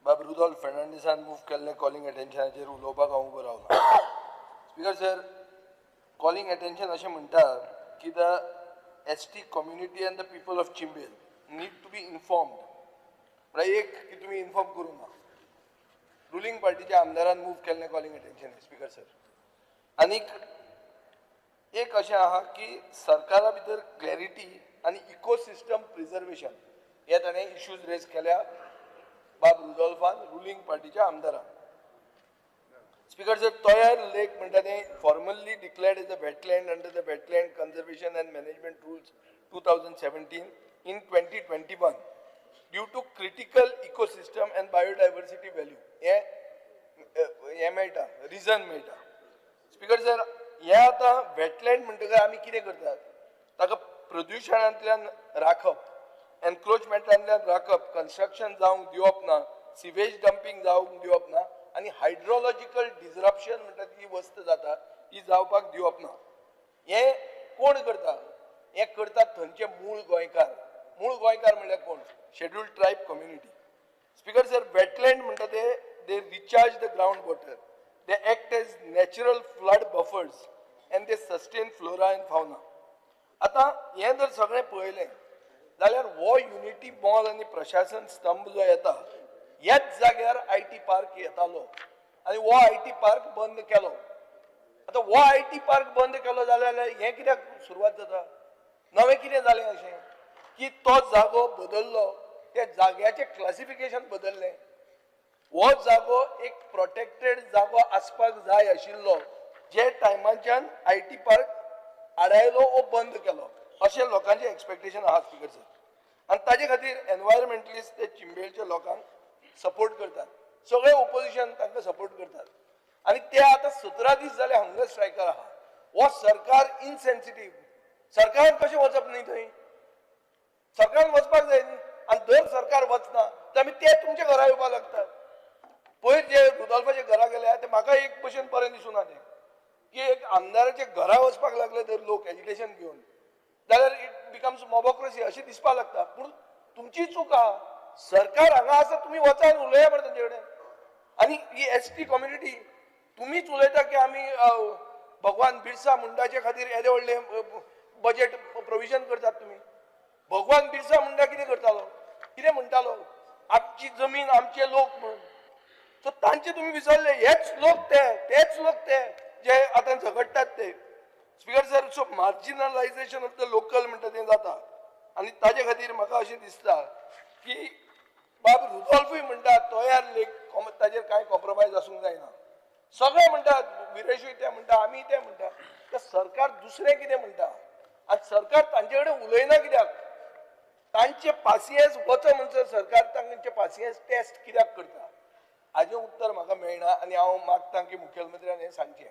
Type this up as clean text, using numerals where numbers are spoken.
बाब Rudolph फर्नांडिसान move केल्ले calling अटेन्शनाचेर उलोवपाक हांव उबो रावला. स्पीकर सर, कॉलिंग अटेन्शन अशें म्हणटा की the ST community and the people of Chimbel need to be informed. म्हळ्यार एक की तुमी इन्फॉर्म करूं ना. रुलिंग पार्टीच्या आमदारान मूव केल्लें कॉलिंग अटेन्शन स्पीकर सर. आनीक एक अशें आहा की सरकारा भितर क्लॅरिटी आनी इकोसिस्टम प्रिजर्वेशन हे ताणें इश्यूज रेज केल्या बाब रुडॉल्फान रुलिंग पार्टीच्या आमदारान. स्पीकर सर, तोयार लेक म्हणटा तें formally declared as a wetland under the wetland conservation and management rules 2017 in 2021 due to critical ecosystem and biodiversity value हे मेळटा रिजन मेळटा. स्पीकर सर, हे आतां वेटलँड म्हणटकीर आमी कितें करतात, ताका प्रदुशणांतल्यान राखप, एनक्रोचमेंटांतल्यान राखप, कन्स्ट्रक्शन जावंक दिवप ना, सिवेज डंपिंग जावंक दिवप ना आनी हायड्रोलॉजिकल डिसरप्शन म्हणटा ती वस्त जाता ती जावपाक दिवप ना. हे कोण करता? हे करतात थंयचे मूळ गोंयकार. मूळ गोंयकार म्हणल्यार कोण? Scheduled tribe community. Speaker sir, wetland म्हणटा ते they recharge the ground water, they act as natural flood buffers and they sustain flora and fauna. आतां हें जर सगळें पळयलें जाल्यार हो युनिटी मॉल आनी प्रशासन स्तंभ जो येता ह्याच जाग्यार IT पार्क येतालो आनी हो IT पार्क बंद केलो. आतां हो IT पार्क बंद केलो जाल्यार हें कित्याक सुरवात जाता? नवें कितें जालें अशें की तो जागो बदललो, त्या जाग्याचें क्लासिफिकेशन बदललें. हो जागो एक प्रोटेक्टेड जागो आसपाक जाय आशिल्लो जे टायमाच्यान IT पार्क आडायलो वो बंद केलो अशें लोकांचें एक्सपेक्टेशन आहा स्पीकर सर. आनी ताजे खातीर एनवायरमेंटलिस्ट ते चिंबेलच्या लोकांक सपोर्ट करतात. सगळे ओपोजिशन तांकां सपोर्ट करतात आनी ते आतां 17 दीस जाले हंगर स्ट्रायकार आहा. हो सरकार इनसेन्सिटीव. सरकारान कशें वचप न्ही थंय? सरकारान वचपाक जाय न्ही. आनी जर सरकार वचना तर आमी ते तुमच्या घरा येवपाक लागतात. पयर जे रुडॉल्फाचे घरा गेले ते म्हाका एक भशेन बरें दिसूना तें की एक आमदाराच्या घरा वचपाक लागले तर लोक एज्युकेशन घेवन जाल्यार इट बिकम्स मोबोक्रेसी अशें दिसपाक लागता. पूण तुमची चूक आहा. सरकार हांगा आसा, तुमी वचा आनी उलया मरे तांचे कडेन. आनी ही ST कम्युनिटी तुमीच उलयता की आमी भगवान बिरसा मुंडाचे खातीर येदे व्हडले बजेट प्रोविजन करतात. तुमी भगवान बिरसा मुंडा कितें करतालो? कितें म्हणटालो? आमची जमीन आमचे लोक म्हणून. सो तांचे तुमी विसरले. हेच लोक तेच लोक ते जे आतां झगडटात ते. Speaker sir, so marginalization of the local म्हणटा तें जाता आनी ताजे खातीर म्हाका अशें दिसता की बाब रुडॉल्फूय म्हणटा तोयार लेक ताजेर कांय कॉम्प्रोमायज आसूंक जायना. सगळे म्हणटात, विरेशूय ते म्हणटा, आमी ते म्हणटा. तर सरकार दुसरें कितें म्हणटा आनी सरकार तांचे कडेन उलयना कित्याक? तांचे पासियेंस वचो म्हणसर सरकार तांचे पासियेंस टेस्ट कित्याक करता हाजें उत्तर म्हाका मेळना आनी हांव मागतां की मुखेलमंत्र्यान हें सांगचें.